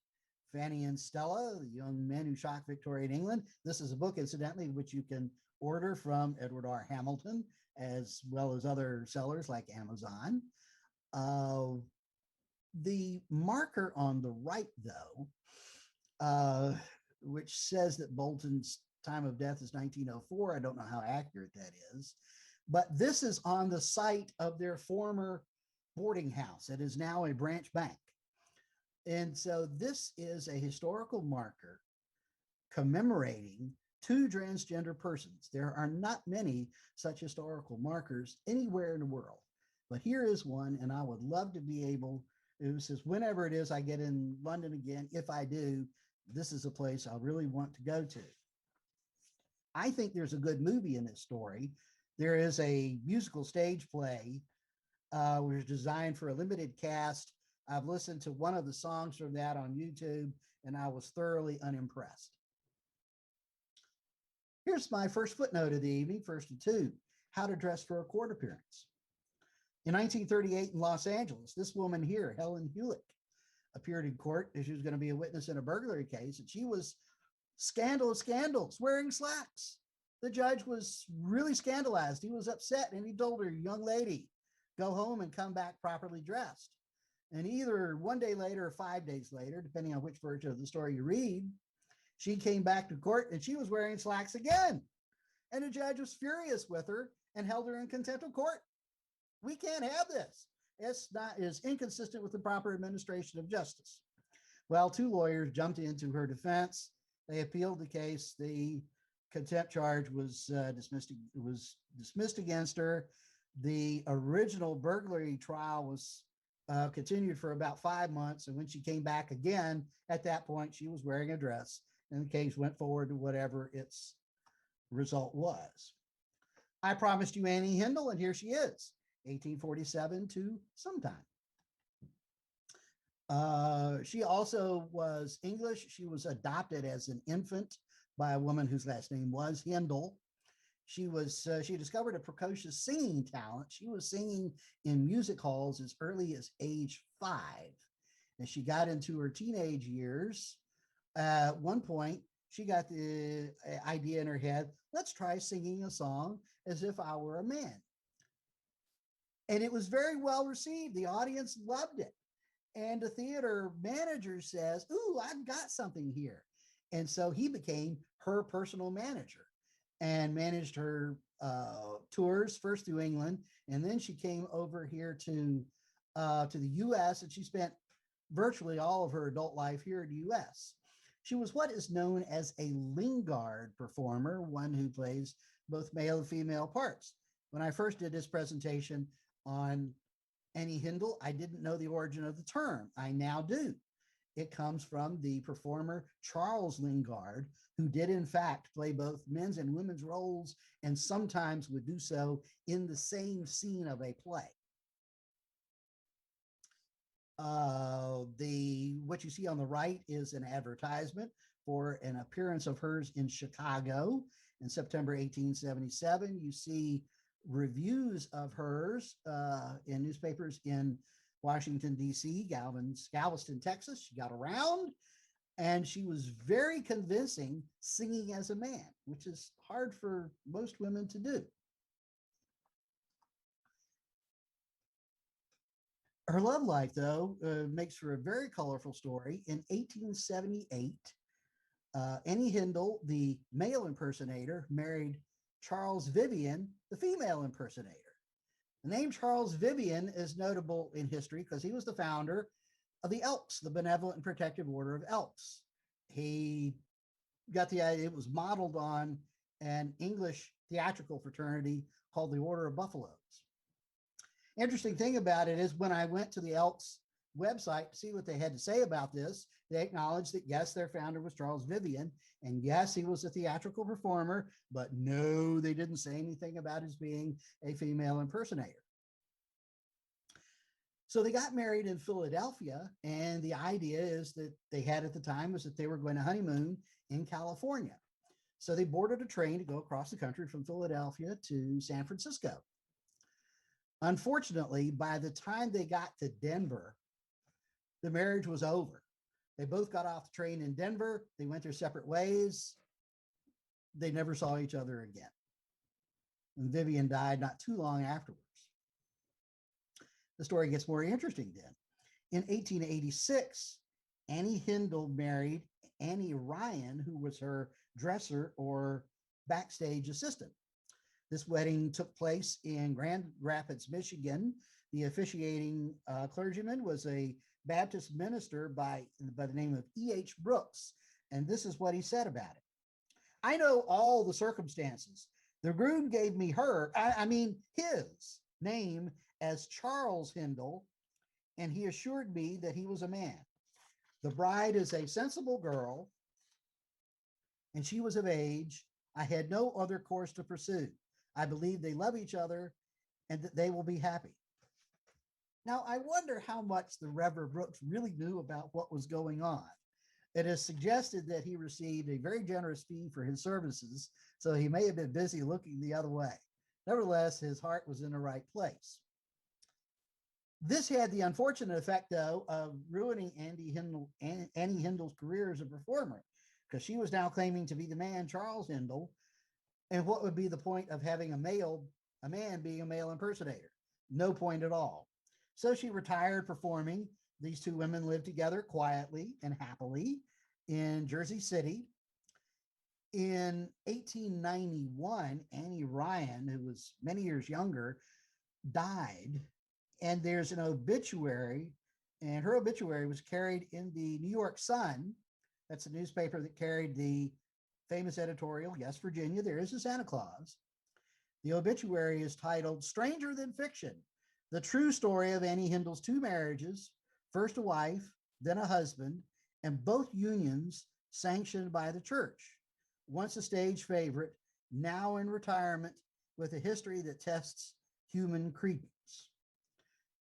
Fanny and Stella, the young men who shocked Victorian England. This is a book, incidentally, which you can order from Edward R. Hamilton, as well as other sellers like Amazon. The marker on the right, though, which says that Bolton's time of death is 1904. I don't know how accurate that is, but this is on the site of their former boarding house. It is now a branch bank. And so this is a historical marker commemorating two transgender persons. There are not many such historical markers anywhere in the world, but here is one, and I would love to be able, it says, whenever it is I get in London again, if I do, this is a place I really want to go to. I think there's a good movie in this story. There is a musical stage play which is designed for a limited cast. I've listened to one of the songs from that on YouTube, and I was thoroughly unimpressed. Here's my first footnote of the evening, first of two, how to dress for a court appearance. In 1938 in Los Angeles, this woman here, Helen Hewlett, appeared in court as she was going to be a witness in a burglary case, and she was scandalous, wearing slacks. The judge was really scandalized. He was upset, and he told her, young lady, go home and come back properly dressed. And either one day later or 5 days later, depending on which version of the story you read, she came back to court and she was wearing slacks again. And the judge was furious with her and held her in contempt of court. We can't have this. It's inconsistent with the proper administration of justice. Well, two lawyers jumped into her defense. They appealed the case. The contempt charge was dismissed against her. The original burglary trial was continued for about 5 months. And when she came back again, at that point, she was wearing a dress, and the case went forward to whatever its result was. I promised you Annie Hindle, and here she is, 1847 to sometime. She also was English. She was adopted as an infant by a woman whose last name was Hindle. She discovered a precocious singing talent. She was singing in music halls as early as age 5. As she got into her teenage years, at one point, she got the idea in her head, let's try singing a song as if I were a man. And it was very well received. The audience loved it. And the theater manager says, ooh, I've got something here. And so he became her personal manager and managed her tours, first through England, and then she came over here to the U.S., and she spent virtually all of her adult life here in the U.S. She was what is known as a Lingard performer, one who plays both male and female parts. When I first did this presentation on Annie Hindle, I didn't know the origin of the term. I now do. It comes from the performer Charles Lingard, who did in fact play both men's and women's roles, and sometimes would do so in the same scene of a play. What you see on the right is an advertisement for an appearance of hers in Chicago in September 1877. You see reviews of hers in newspapers in Washington, D.C., Galveston, Texas. She got around, and she was very convincing singing as a man, which is hard for most women to do. Her love life, though, makes for a very colorful story. In 1878, Annie Hindle, the male impersonator, married Charles Vivian, the female impersonator. The name Charles Vivian is notable in history because he was the founder of the Elks, the Benevolent and Protective Order of Elks. He got the idea, it was modeled on an English theatrical fraternity called the Order of Buffaloes. Interesting thing about it is when I went to the Elks website to see what they had to say about this, they acknowledged that yes, their founder was Charles Vivian, and yes, he was a theatrical performer, but no, they didn't say anything about his being a female impersonator. So they got married in Philadelphia, and the idea is that they had at the time was that they were going to honeymoon in California. So they boarded a train to go across the country from Philadelphia to San Francisco. Unfortunately, by the time they got to Denver, the marriage was over. They both got off the train in Denver. They went their separate ways. They never saw each other again. And Vivian died not too long afterwards. The story gets more interesting then. In 1886, Annie Hindle married Annie Ryan, who was her dresser or backstage assistant. This wedding took place in Grand Rapids, Michigan. The officiating clergyman was a Baptist minister by the name of E.H. Brooks, and this is what he said about it. I know all the circumstances. The groom gave me his name as Charles Hindle, and he assured me that he was a man. The bride is a sensible girl, and she was of age. I had no other course to pursue. I believe they love each other and that they will be happy. Now, I wonder how much the Reverend Brooks really knew about what was going on. It is suggested that he received a very generous fee for his services, so he may have been busy looking the other way. Nevertheless, his heart was in the right place. This had the unfortunate effect, though, of ruining Annie Hindle's career as a performer, because she was now claiming to be the man, Charles Hindle, and what would be the point of having a man being a male impersonator? No point at all. So she retired performing. These two women lived together quietly and happily in Jersey City. In 1891, Annie Ryan, who was many years younger, died. And there's an obituary, and her obituary was carried in the New York Sun. That's a newspaper that carried the famous editorial, Yes, Virginia, there is a Santa Claus. The obituary is titled Stranger Than Fiction, the true story of Annie Hindle's two marriages, first a wife, then a husband, and both unions sanctioned by the church. Once a stage favorite, now in retirement with a history that tests human credence.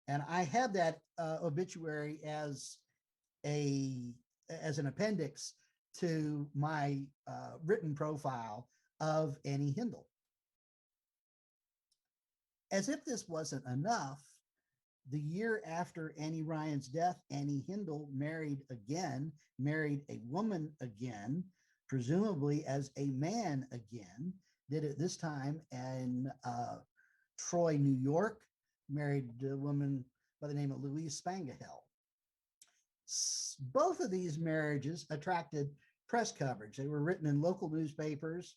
And I have that obituary as an appendix to my written profile of Annie Hindle. As if this wasn't enough, the year after Annie Ryan's death, Annie Hindle married a woman again, presumably as a man again, did it this time in Troy, New York, married a woman by the name of Louise Spangahel. Both of these marriages attracted press coverage. They were written in local newspapers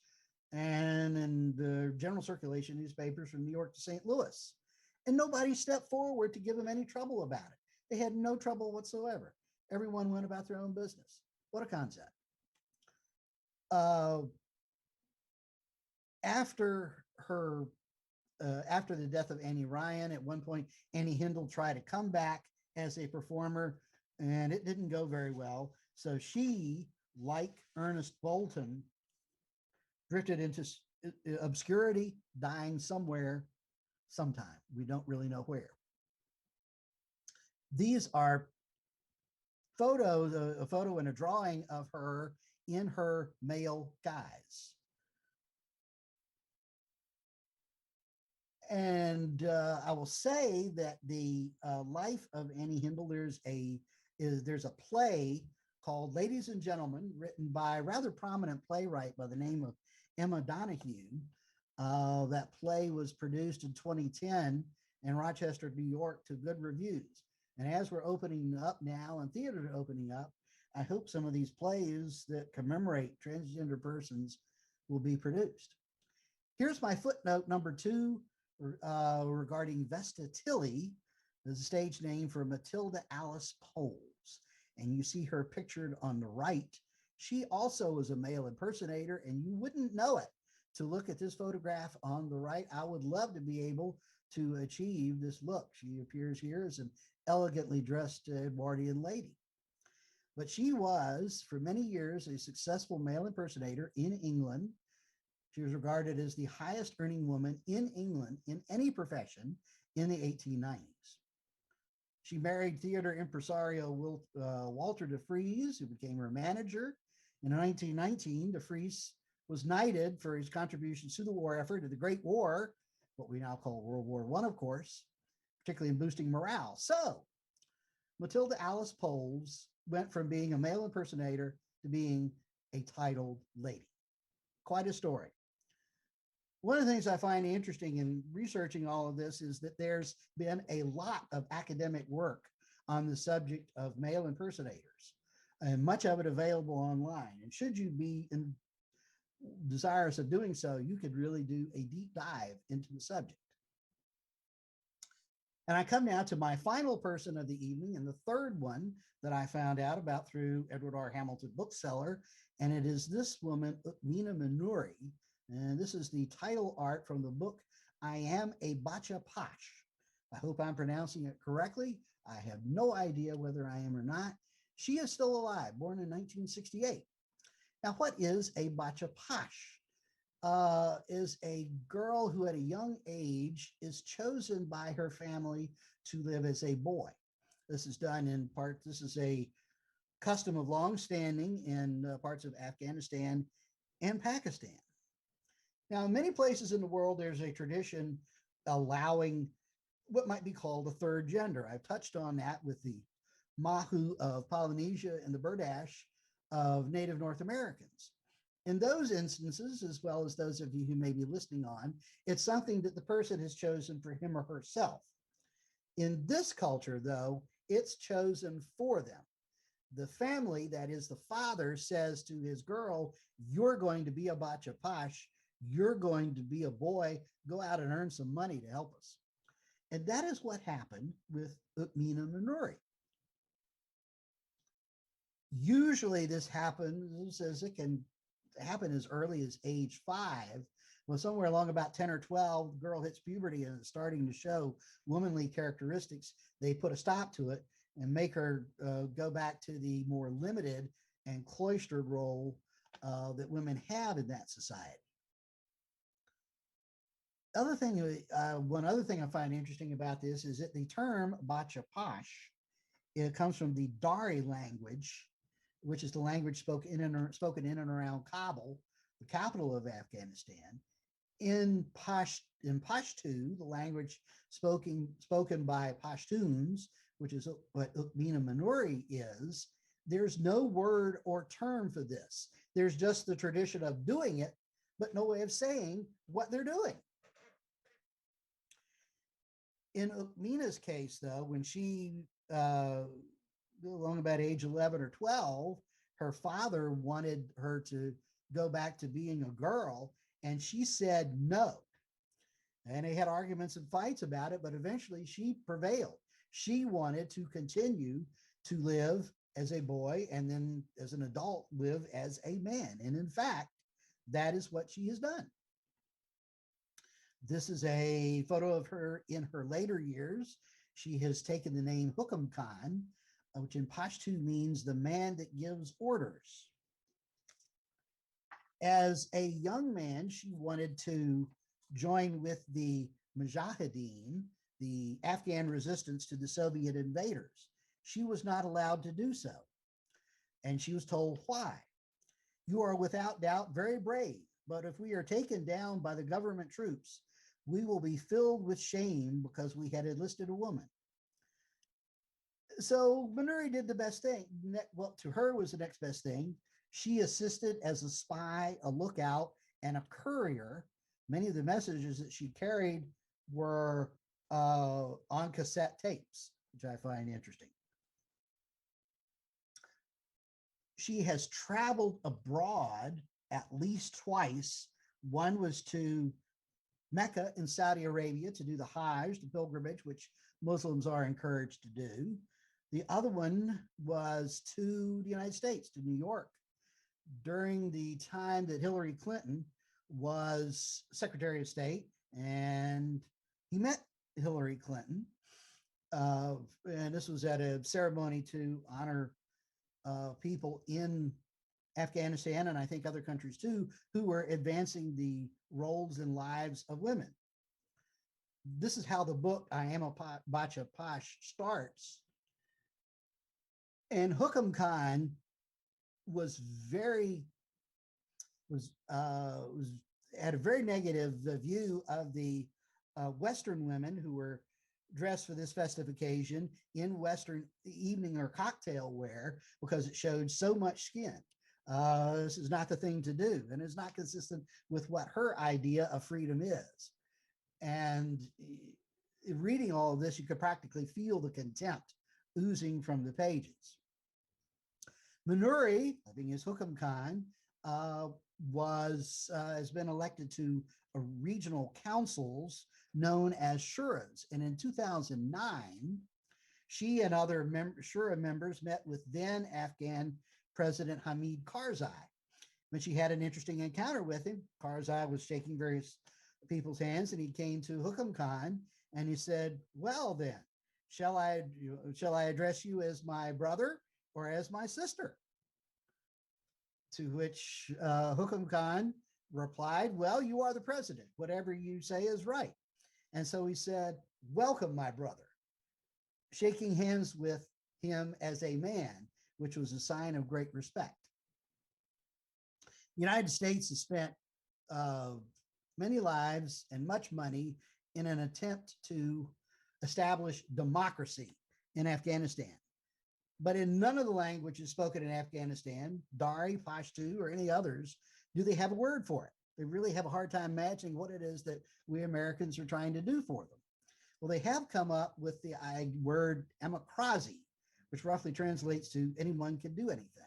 and in the general circulation newspapers from New York to St. Louis. And nobody stepped forward to give them any trouble about it. They had no trouble whatsoever. Everyone went about their own business. What a concept. After the death of Annie Ryan, at one point, Annie Hindle tried to come back as a performer, and it didn't go very well. So she, like Ernest Bolton, drifted into obscurity, dying somewhere, sometime. We don't really know where. These are photos, a photo and a drawing of her in her male guise. And I will say that the life of Annie Hindle, there's a play called Ladies and Gentlemen, written by a rather prominent playwright by the name of Emma Donahue. That play was produced in 2010 in Rochester, New York, to good reviews. And as we're opening up now and theaters are opening up, I hope some of these plays that commemorate transgender persons will be produced. Here's my footnote number 2 regarding Vesta Tilley. is a stage name for Matilda Alice Poles. And you see her pictured on the right. She also was a male impersonator, and you wouldn't know it to look at this photograph on the right. I would love to be able to achieve this look. She appears here as an elegantly dressed Edwardian lady. But she was, for many years, a successful male impersonator in England. She was regarded as the highest earning woman in England in any profession in the 1890s. She married theater impresario Walter de Vries, who became her manager. In 1919, de Vries was knighted for his contributions to the war effort of the Great War, what we now call World War I, of course, particularly in boosting morale. So Matilda Alice Poles went from being a male impersonator to being a titled lady. Quite a story. One of the things I find interesting in researching all of this is that there's been a lot of academic work on the subject of male impersonators, and much of it available online. And should you be desirous of doing so, you could really do a deep dive into the subject. And I come now to my final person of the evening, and the third one that I found out about through Edward R. Hamilton bookseller, and it is this woman, Mina Minori. And this is the title art from the book, I Am a Bacha Posh. I hope I'm pronouncing it correctly. I have no idea whether I am or not. She is still alive, born in 1968. Now, what is a Bacha Posh? Is a girl who at a young age is chosen by her family to live as a boy. This is done in part, this is a custom of long standing in parts of Afghanistan and Pakistan. Now, in many places in the world, there's a tradition allowing what might be called a third gender. I've touched on that with the Mahu of Polynesia and the Berdache of Native North Americans. In those instances, as well as those of you who may be listening on, it's something that the person has chosen for him or herself. In this culture, though, it's chosen for them. The family, that is the father, says to his girl, you're going to be a Bacha Posh, you're going to be a boy, go out and earn some money to help us. And that is what happened with Mina Minori. Usually this happens as it can happen as early as age 5. Well, somewhere along about 10 or 12, the girl hits puberty and is starting to show womanly characteristics. They put a stop to it and make her go back to the more limited and cloistered role that women have in that society. One other thing I find interesting about this is that the term Bacha Posh, it comes from the Dari language, which is the language spoken in and around Kabul, the capital of Afghanistan. In Pashto, the language spoken by Pashtuns, which is what Mina Minori is, there's no word or term for this. There's just the tradition of doing it, but no way of saying what they're doing. In Mina's case, though, when she along about age 11 or 12, her father wanted her to go back to being a girl, and she said no. And they had arguments and fights about it, but eventually she prevailed. She wanted to continue to live as a boy and then as an adult live as a man. And in fact, that is what she has done. This is a photo of her in her later years. She has taken the name Hukam Khan, which in Pashto means the man that gives orders. As a young man, she wanted to join with the Mujahideen, the Afghan resistance to the Soviet invaders. She was not allowed to do so. And she was told why. You are without doubt very brave, but if we are taken down by the government troops, we will be filled with shame because we had enlisted a woman. So Minori did the best thing. Well, to her was the next best thing. She assisted as a spy, a lookout, and a courier. Many of the messages that she carried were on cassette tapes, which I find interesting. She has traveled abroad at least twice. One was to Mecca in Saudi Arabia to do the Hajj, the pilgrimage, which Muslims are encouraged to do. The other one was to the United States, to New York, during the time that Hillary Clinton was Secretary of State, and he met Hillary Clinton. And this was at a ceremony to honor people in Afghanistan and I think other countries too, who were advancing the roles and lives of women. This is how the book I Am a Bacha Posh starts. And Hukam Khan was had a very negative view of the Western women who were dressed for this festive occasion in Western evening or cocktail wear because it showed so much skin. This is not the thing to do, and it's not consistent with what her idea of freedom is. And reading all of this, you could practically feel the contempt oozing from the pages. Manuri, I think is Hukam Khan, has been elected to regional councils known as shuras. And in 2009, she and other shura members met with then Afghan President Hamid Karzai. When she had an interesting encounter with him, Karzai was shaking various people's hands, and he came to Hukam Khan and he said, "Well, then, shall I address you as my brother or as my sister?" To which Hukam Khan replied, "Well, you are the president. Whatever you say is right." And so he said, "Welcome, my brother," shaking hands with him as a man, which was a sign of great respect. The United States has spent many lives and much money in an attempt to establish democracy in Afghanistan. But in none of the languages spoken in Afghanistan, Dari, Pashto, or any others, do they have a word for it. They really have a hard time matching what it is that we Americans are trying to do for them. Well, they have come up with the word amokrazi, which roughly translates to anyone can do anything.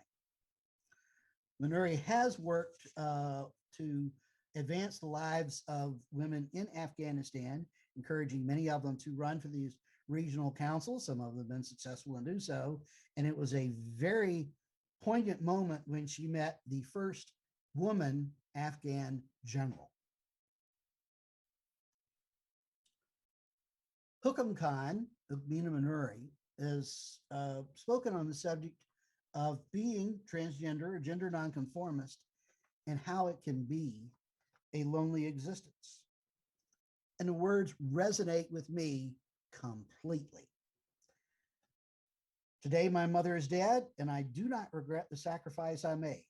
Manuri has worked to advance the lives of women in Afghanistan, encouraging many of them to run for these regional councils. Some of them have been successful in doing so. And it was a very poignant moment when she met the first woman Afghan general. Hukam Khan, Mina Manuri, has spoken on the subject of being transgender or gender nonconformist and how it can be a lonely existence. And the words resonate with me completely. Today, my mother is dead, and I do not regret the sacrifice I made.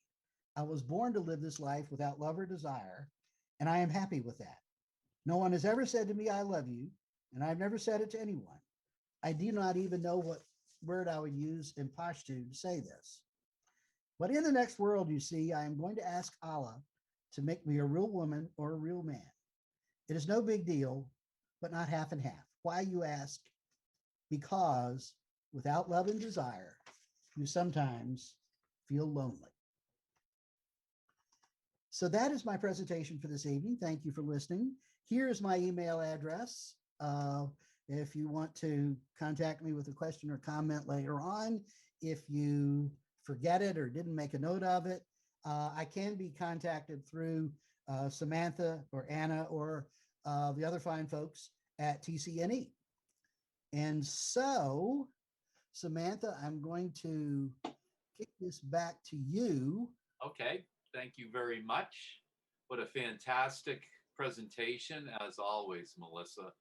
I was born to live this life without love or desire, and I am happy with that. No one has ever said to me, "I love you," and I've never said it to anyone. I do not even know what word I would use in Pashto to say this. But in the next world, you see, I am going to ask Allah to make me a real woman or a real man. It is no big deal, but not half and half. Why, you ask? Because without love and desire, you sometimes feel lonely. So that is my presentation for this evening. Thank you for listening. Here is my email address. If you want to contact me with a question or comment later on, if you forget it or didn't make a note of it, I can be contacted through Samantha or Anna or the other fine folks at TCNE. And so, Samantha, I'm going to kick this back to you. Okay, thank you very much. What a fantastic presentation, as always, Melissa.